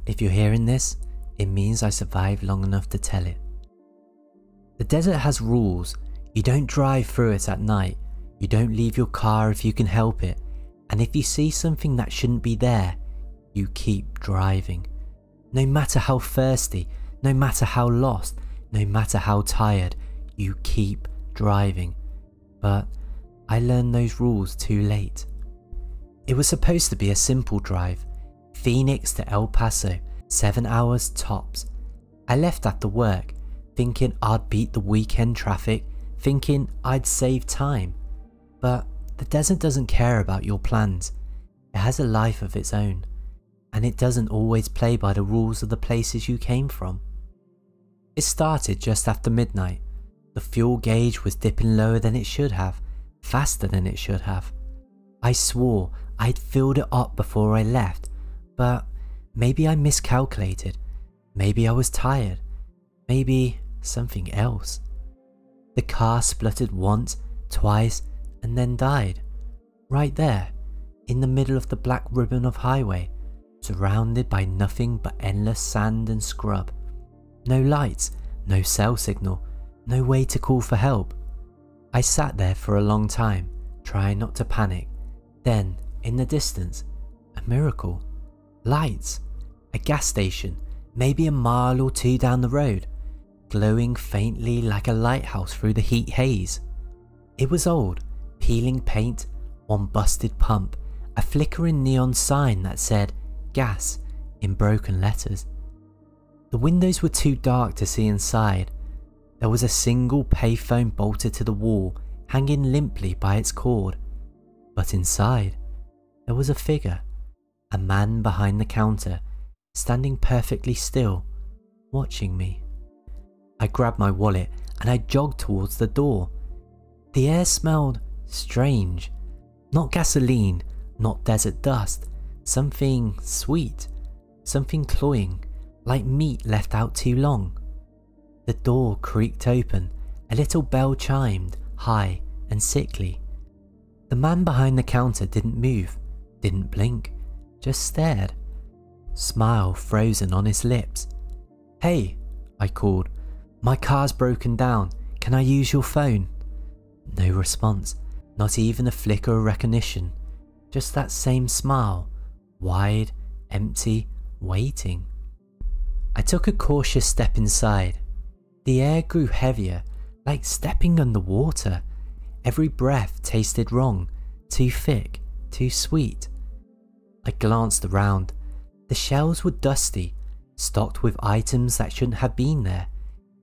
If you're hearing this, it means I survived long enough to tell it. The desert has rules. You don't drive through it at night. You don't leave your car if you can help it. And if you see something that shouldn't be there, you keep driving. No matter how thirsty, no matter how lost, no matter how tired, you keep driving. But I learned those rules too late. It was supposed to be a simple drive. Phoenix to El Paso, 7 hours tops. I left after work, thinking I'd beat the weekend traffic, thinking I'd save time. But the desert doesn't care about your plans. It has a life of its own, and it doesn't always play by the rules of the places you came from. It started just after midnight. The fuel gauge was dipping lower than it should have, faster than it should have. I swore I'd filled it up before I left, but maybe I miscalculated. Maybe I was tired. Maybe something else. The car spluttered once, twice, and then died. Right there, in the middle of the black ribbon of highway, surrounded by nothing but endless sand and scrub. No lights, no cell signal, no way to call for help. I sat there for a long time, trying not to panic. Then, in the distance, a miracle. Lights. A gas station, maybe a mile or two down the road, glowing faintly like a lighthouse through the heat haze. It was old, peeling paint, one busted pump, a flickering neon sign that said gas in broken letters. The windows were too dark to see inside. There was a single payphone bolted to the wall, hanging limply by its cord. But inside, there was a figure, a man behind the counter, standing perfectly still, watching me. I grabbed my wallet and I jogged towards the door. The air smelled strange. Not gasoline, not desert dust. Something sweet, something cloying, like meat left out too long. The door creaked open, a little bell chimed, high and sickly. The man behind the counter didn't move, didn't blink, just stared. Smile frozen on his lips. "Hey," I called, "my car's broken down, can I use your phone?" No response, not even a flicker of recognition, just that same smile, wide, empty, waiting. I took a cautious step inside. The air grew heavier, like stepping underwater. Every breath tasted wrong, too thick, too sweet. I glanced around. The shelves were dusty, stocked with items that shouldn't have been there.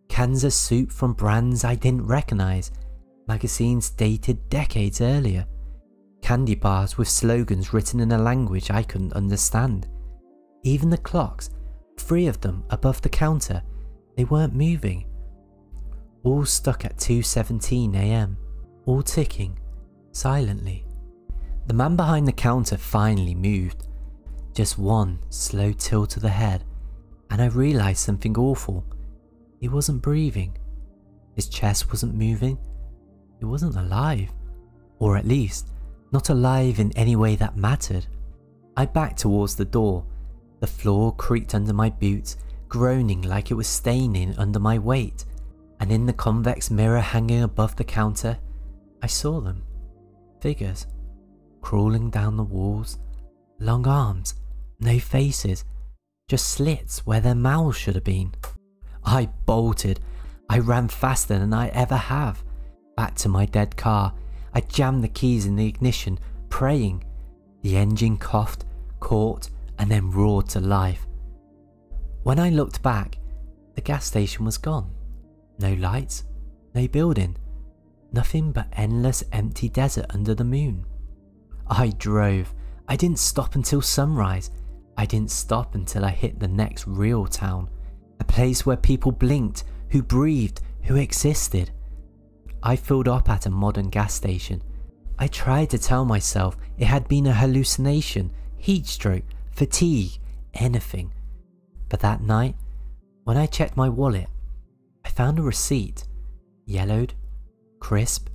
Cans of soup from brands I didn't recognize, magazines dated decades earlier. Candy bars with slogans written in a language I couldn't understand. Even the clocks, 3 of them above the counter, they weren't moving. All stuck at 2:17 AM, all ticking, silently. The man behind the counter finally moved. Just one slow tilt of the head, and I realized something awful. He wasn't breathing. His chest wasn't moving. He wasn't alive, or at least, not alive in any way that mattered. I backed towards the door. The floor creaked under my boots, groaning like it was staining under my weight, and in the convex mirror hanging above the counter, I saw them. Figures, crawling down the walls, long arms, no faces, just slits where their mouths should have been. I bolted. I ran faster than I ever have. Back to my dead car. I jammed the keys in the ignition, praying. The engine coughed, caught, and then roared to life. When I looked back, the gas station was gone. No lights, no building, nothing but endless empty desert under the moon. I drove. I didn't stop until sunrise. I didn't stop until I hit the next real town, a place where people blinked, who breathed, who existed. I filled up at a modern gas station. I tried to tell myself it had been a hallucination, heat stroke, fatigue, anything. But that night, when I checked my wallet, I found a receipt, yellowed, crisp,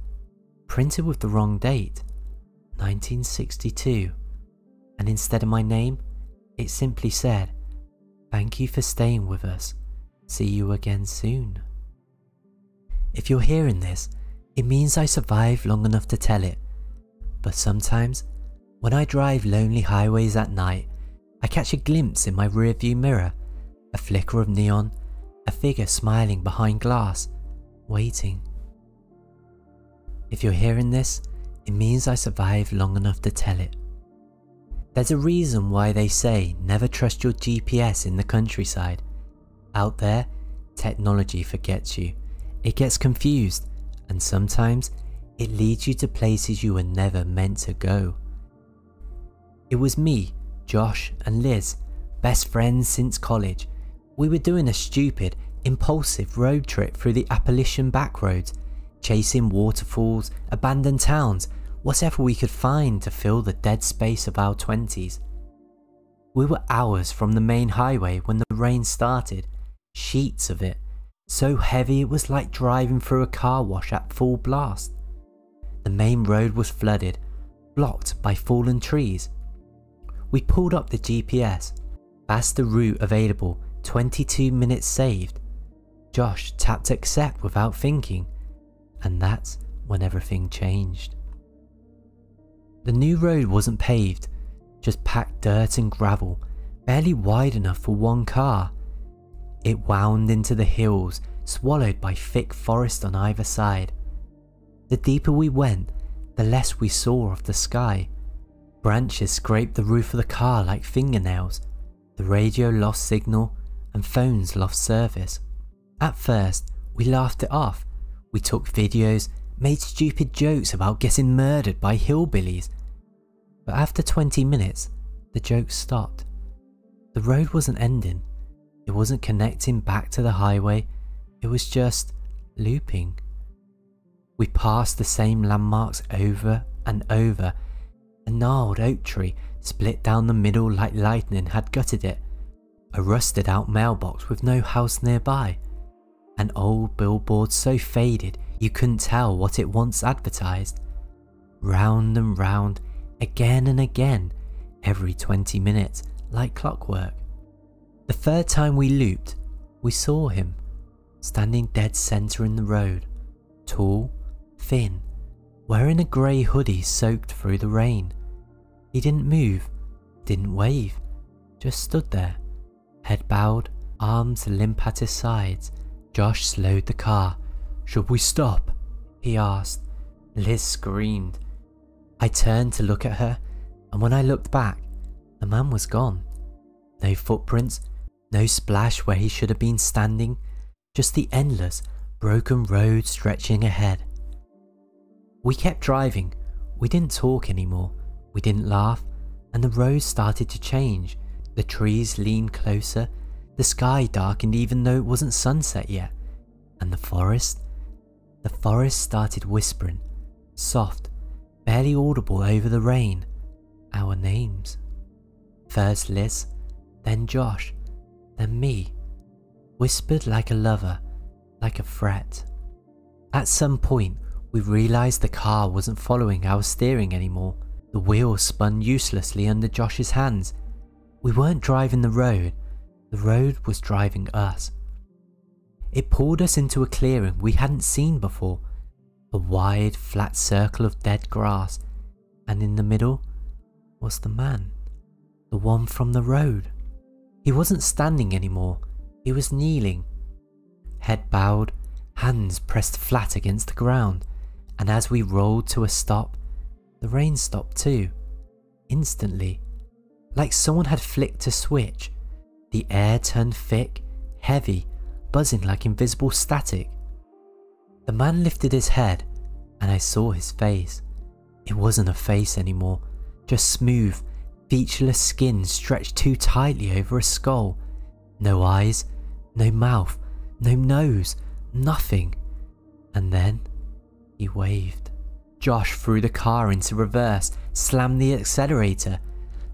printed with the wrong date, 1962, and instead of my name, it simply said, Thank you for staying with us. See you again soon. If you're hearing this, it means I survived long enough to tell it. But sometimes, when I drive lonely highways at night, I catch a glimpse in my rearview mirror, a flicker of neon, a figure smiling behind glass, waiting. If you're hearing this, it means I survived long enough to tell it. There's a reason why they say never trust your GPS in the countryside. Out there, technology forgets you. It gets confused, and sometimes it leads you to places you were never meant to go. It was me, Josh and Liz, best friends since college. We were doing a stupid, impulsive road trip through the Appalachian backroads, chasing waterfalls, abandoned towns, whatever we could find to fill the dead space of our 20s. We were hours from the main highway when the rain started, sheets of it, so heavy it was like driving through a car wash at full blast. The main road was flooded, blocked by fallen trees. We pulled up the GPS, faster route available, 22 minutes saved. Josh tapped accept without thinking, and that's when everything changed. The new road wasn't paved, just packed dirt and gravel, barely wide enough for one car. It wound into the hills, swallowed by thick forest on either side. The deeper we went, the less we saw of the sky. Branches scraped the roof of the car like fingernails. The radio lost signal and phones lost service. At first, we laughed it off. We took videos, made stupid jokes about getting murdered by hillbillies. But after 20 minutes, the jokes stopped. The road wasn't ending. It wasn't connecting back to the highway. It was just looping. We passed the same landmarks over and over. A gnarled oak tree split down the middle like lightning had gutted it. A rusted out mailbox with no house nearby. An old billboard so faded you couldn't tell what it once advertised. Round and round, again and again, every 20 minutes, like clockwork. The third time we looped, we saw him, standing dead center in the road, tall, thin, wearing a grey hoodie soaked through the rain. He didn't move, didn't wave, just stood there, head bowed, arms limp at his sides. Josh slowed the car. "Should we stop?" he asked. Liz screamed. I turned to look at her, and when I looked back, the man was gone. No footprints, no splash where he should have been standing, just the endless, broken road stretching ahead. We kept driving. We didn't talk anymore. We didn't laugh, and the road started to change. The trees leaned closer, the sky darkened even though it wasn't sunset yet, and the forest started whispering, soft, barely audible over the rain, our names. First Liz, then Josh, then me, whispered like a lover, like a threat. At some point, we realised the car wasn't following our steering anymore. The wheels spun uselessly under Josh's hands. We weren't driving the road was driving us. It pulled us into a clearing we hadn't seen before, a wide, flat circle of dead grass, and in the middle was the man, the one from the road. He wasn't standing anymore, he was kneeling, head bowed, hands pressed flat against the ground, and as we rolled to a stop, the rain stopped too, instantly, like someone had flicked a switch. The air turned thick, heavy, buzzing like invisible static. The man lifted his head, and I saw his face. It wasn't a face anymore, just smooth, featureless skin stretched too tightly over a skull. No eyes, no mouth, no nose, nothing. And then he waved. Josh threw the car into reverse, slammed the accelerator.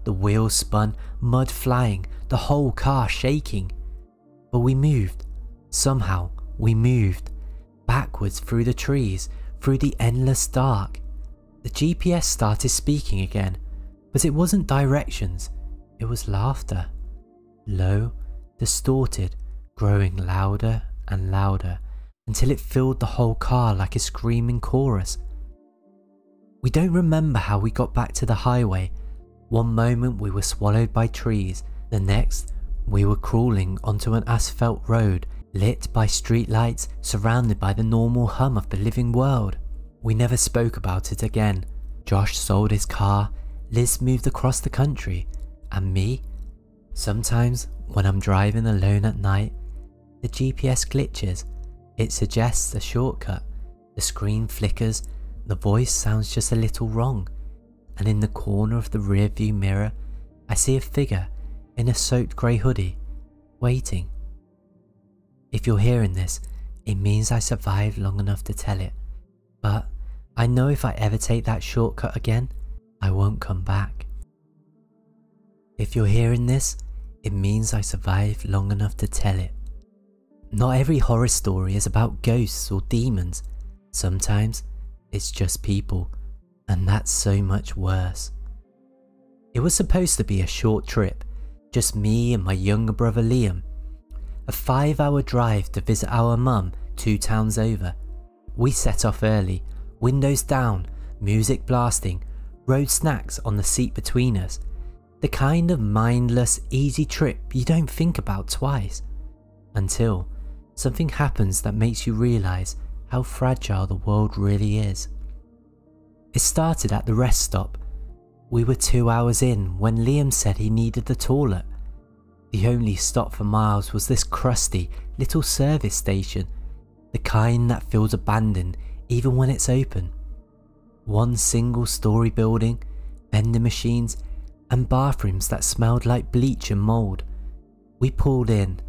The wheels spun, mud flying, the whole car shaking. But we moved. Somehow we moved. Backwards through the trees, through the endless dark. The GPS started speaking again, but it wasn't directions, it was laughter. Low, distorted, growing louder and louder until it filled the whole car like a screaming chorus. We don't remember how we got back to the highway. One moment we were swallowed by trees, the next we were crawling onto an asphalt road lit by streetlights, surrounded by the normal hum of the living world. We never spoke about it again. Josh sold his car, Liz moved across the country, and me? Sometimes when I'm driving alone at night, the GPS glitches. It suggests a shortcut, the screen flickers, the voice sounds just a little wrong, and in the corner of the rear view mirror I see a figure in a soaked grey hoodie, waiting. If you're hearing this, it means I survived long enough to tell it, but I know if I ever take that shortcut again, I won't come back. If you're hearing this, it means I survived long enough to tell it. Not every horror story is about ghosts or demons. Sometimes it's just people, and that's so much worse. It was supposed to be a short trip, just me and my younger brother Liam. A 5-hour drive to visit our mum 2 towns over. We set off early, windows down, music blasting, road snacks on the seat between us. The kind of mindless, easy trip you don't think about twice. Until something happens that makes you realise how fragile the world really is. It started at the rest stop. We were 2 hours in when Liam said he needed the toilet. The only stop for miles was this crusty little service station, the kind that feels abandoned even when it's open. One single story building, vending machines, and bathrooms that smelled like bleach and mould. We pulled in.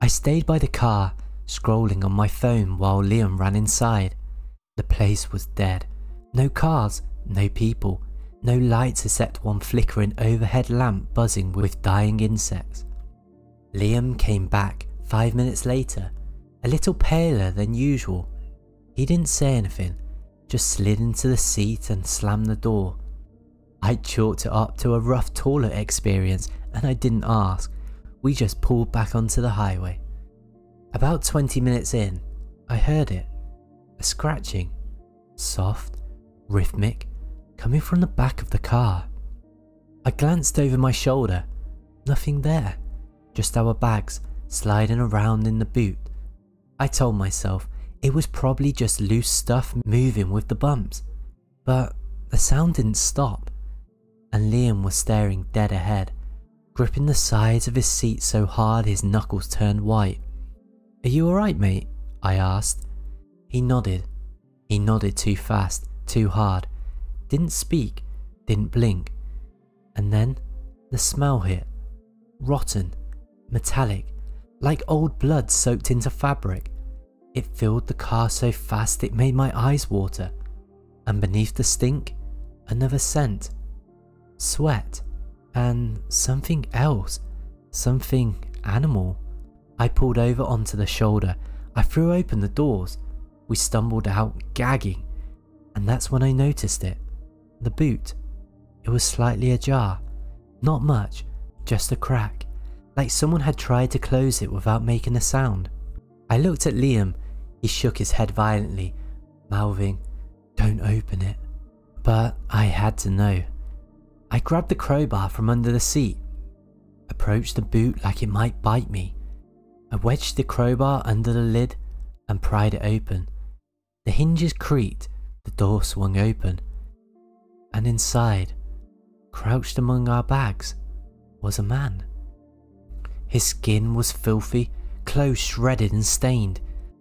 I stayed by the car, scrolling on my phone while Liam ran inside. The place was dead. No cars, no people, no lights except one flickering overhead lamp buzzing with dying insects. Liam came back 5 minutes later, a little paler than usual. He didn't say anything, just slid into the seat and slammed the door. I chalked it up to a rough toilet experience and I didn't ask. We just pulled back onto the highway. About 20 minutes in, I heard it. A scratching, soft, rhythmic, coming from the back of the car. I glanced over my shoulder. Nothing there, just our bags sliding around in the boot. I told myself it was probably just loose stuff moving with the bumps, but the sound didn't stop, and Liam was staring dead ahead, gripping the sides of his seat so hard his knuckles turned white. "Are you alright, mate?" I asked. He nodded. He nodded too fast, too hard. Didn't speak, didn't blink. And then the smell hit. Rotten, metallic, like old blood soaked into fabric. It filled the car so fast it made my eyes water. And beneath the stink, another scent. Sweat. And something else. Something animal. I pulled over onto the shoulder. I threw open the doors. We stumbled out, gagging. And that's when I noticed it. The boot. It was slightly ajar. Not much, just a crack. Like someone had tried to close it without making a sound. I looked at Liam. He shook his head violently, mouthing, "Don't open it." But I had to know. I grabbed the crowbar from under the seat, approached the boot like it might bite me. I wedged the crowbar under the lid and pried it open. The hinges creaked, the door swung open, and inside, crouched among our bags, was a man. His skin was filthy, clothes shredded and stained,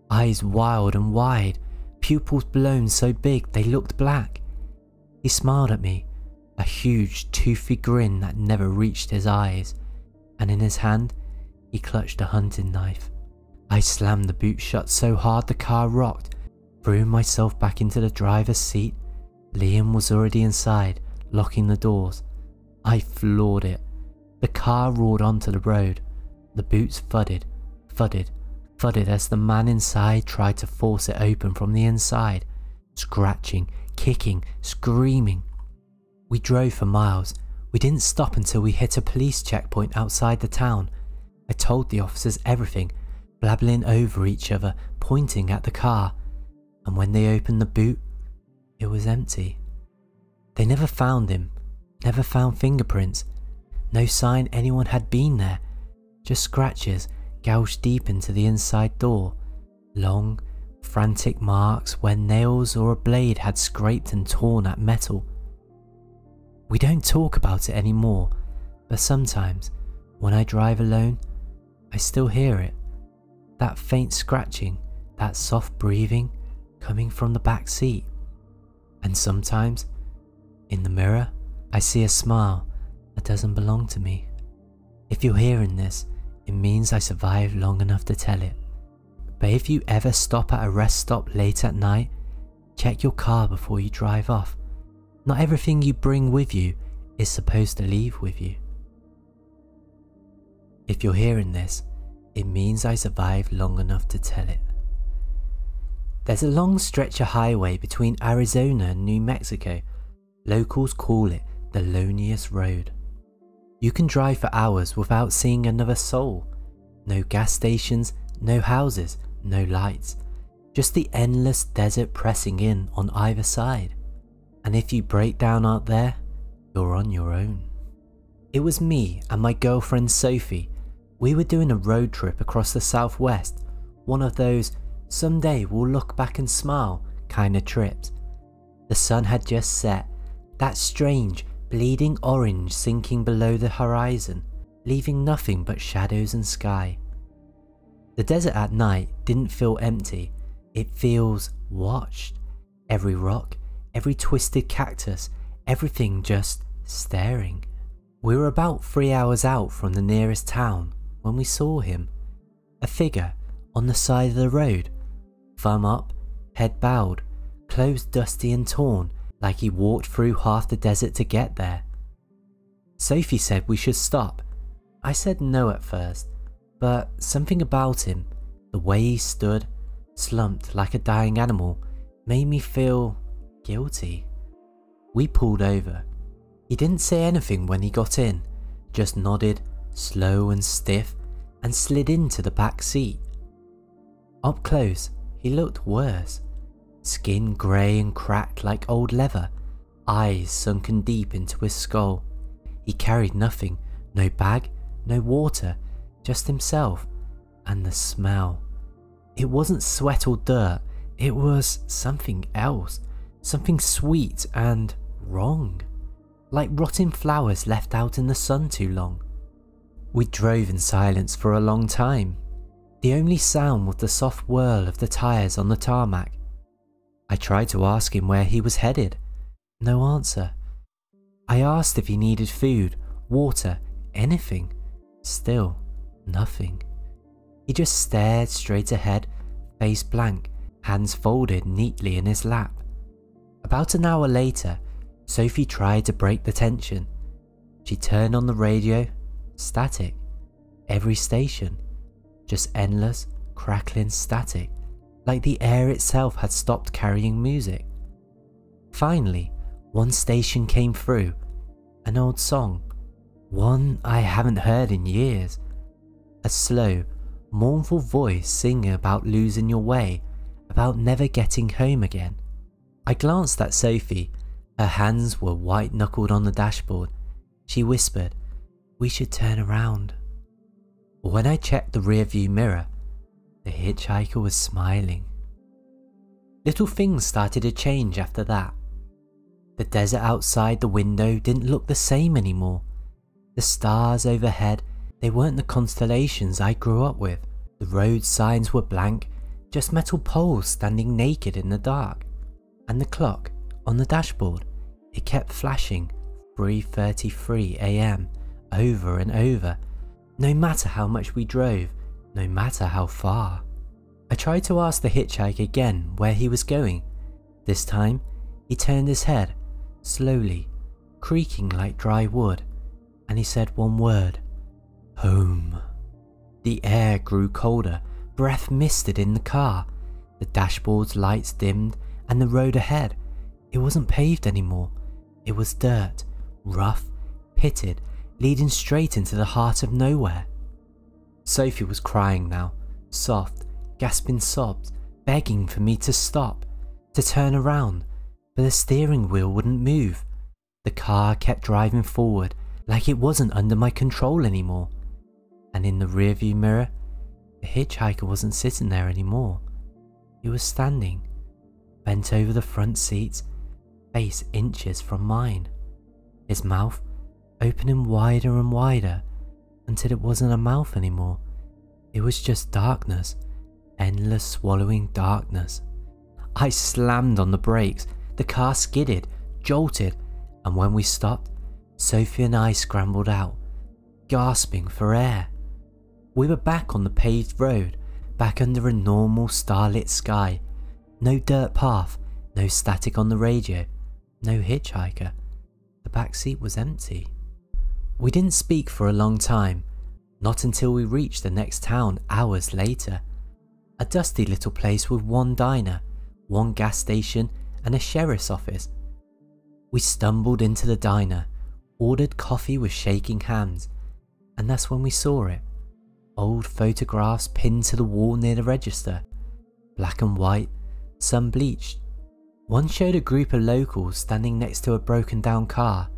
eyes wild and wide, pupils blown so big they looked black. He smiled at me, a huge toothy grin that never reached his eyes, and in his hand he clutched a hunting knife. I slammed the boot shut so hard the car rocked, threw myself back into the driver's seat. Liam was already inside, locking the doors. I floored it. The car roared onto the road. The boots thudded, thudded, thudded as the man inside tried to force it open from the inside, scratching, kicking, screaming. We drove for miles. We didn't stop until we hit a police checkpoint outside the town. I told the officers everything, blabbling over each other, pointing at the car, and when they opened the boot, it was empty. They never found him, never found fingerprints, no sign anyone had been there, just scratches gouged deep into the inside door, long, frantic marks where nails or a blade had scraped and torn at metal. We don't talk about it anymore, but sometimes, when I drive alone, I still hear it. That faint scratching, that soft breathing coming from the back seat. And sometimes, in the mirror, I see a smile that doesn't belong to me. If you're hearing this, it means I survived long enough to tell it. But if you ever stop at a rest stop late at night, check your car before you drive off. Not everything you bring with you is supposed to leave with you. If you're hearing this, it means I survived long enough to tell it. There's a long stretch of highway between Arizona and New Mexico. Locals call it the loneliest road. You can drive for hours without seeing another soul. No gas stations, no houses, no lights. Just the endless desert pressing in on either side. And if you break down out there, you're on your own. It was me and my girlfriend Sophie. We were doing a road trip across the southwest, one of those someday we'll look back and smile kind of trips. The sun had just set, that strange bleeding orange sinking below the horizon, leaving nothing but shadows and sky. The desert at night didn't feel empty, it feels watched. Every rock, every twisted cactus, everything just staring. We were about 3 hours out from the nearest town when we saw him, a figure on the side of the road, thumb up, head bowed, clothes dusty and torn, like he walked through half the desert to get there. Sophie said we should stop. I said no at first, but something about him, the way he stood, slumped like a dying animal, made me feel guilty. We pulled over. He didn't say anything when he got in, just nodded, slow and stiff, and slid into the back seat. Up close, he looked worse. Skin grey and cracked like old leather, eyes sunken deep into his skull. He carried nothing, no bag, no water, just himself, and the smell. It wasn't sweat or dirt, it was something else, something sweet and wrong, like rotten flowers left out in the sun too long. We drove in silence for a long time. The only sound was the soft whirl of the tyres on the tarmac. I tried to ask him where he was headed. No answer. I asked if he needed food, water, anything. Still, nothing. He just stared straight ahead, face blank, hands folded neatly in his lap. About an hour later, Sophie tried to break the tension. She turned on the radio, static. Every station, just endless, crackling static, like the air itself had stopped carrying music. Finally, one station came through, an old song, one I haven't heard in years. A slow, mournful voice singing about losing your way, about never getting home again. I glanced at Sophie. Her hands were white-knuckled on the dashboard. She whispered, "We should turn around." When I checked the rearview mirror, the hitchhiker was smiling. Little things started to change after that. The desert outside the window didn't look the same anymore. The stars overhead, they weren't the constellations I grew up with. The road signs were blank, just metal poles standing naked in the dark. And the clock on the dashboard, it kept flashing 3:33 AM over and over, no matter how much we drove, no matter how far. I tried to ask the hitchhiker again where he was going. This time, he turned his head, slowly, creaking like dry wood, and he said one word, "Home." The air grew colder, breath misted in the car, the dashboard's lights dimmed, and the road ahead, it wasn't paved anymore. It was dirt, rough, pitted, leading straight into the heart of nowhere. Sophie was crying now, soft, gasping sobs, begging for me to stop, to turn around, but the steering wheel wouldn't move. The car kept driving forward like it wasn't under my control anymore. And in the rearview mirror, the hitchhiker wasn't sitting there anymore. He was standing, bent over the front seats, face inches from mine. His mouth opening wider and wider until it wasn't a mouth anymore. It was just darkness, endless swallowing darkness. I slammed on the brakes, the car skidded, jolted, and when we stopped, Sophie and I scrambled out, gasping for air. We were back on the paved road, back under a normal starlit sky. No dirt path, no static on the radio, no hitchhiker. The back seat was empty. We didn't speak for a long time, not until we reached the next town hours later. A dusty little place with one diner, one gas station and a sheriff's office. We stumbled into the diner, ordered coffee with shaking hands, and that's when we saw it. Old photographs pinned to the wall near the register, black and white, some bleached. One showed a group of locals standing next to a broken down car,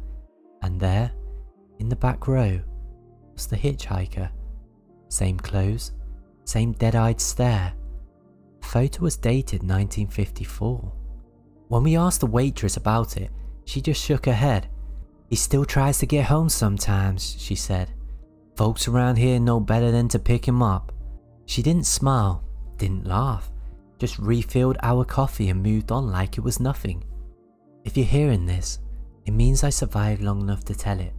and there, in the back row, was the hitchhiker. Same clothes, same dead-eyed stare. The photo was dated 1954. When we asked the waitress about it, she just shook her head. "He still tries to get home sometimes," she said. "Folks around here know better than to pick him up." She didn't smile, didn't laugh, just refilled our coffee and moved on like it was nothing. If you're hearing this, it means I survived long enough to tell it.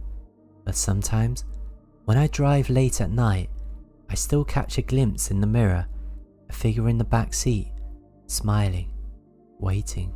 But sometimes, when I drive late at night, I still catch a glimpse in the mirror, a figure in the back seat, smiling, waiting.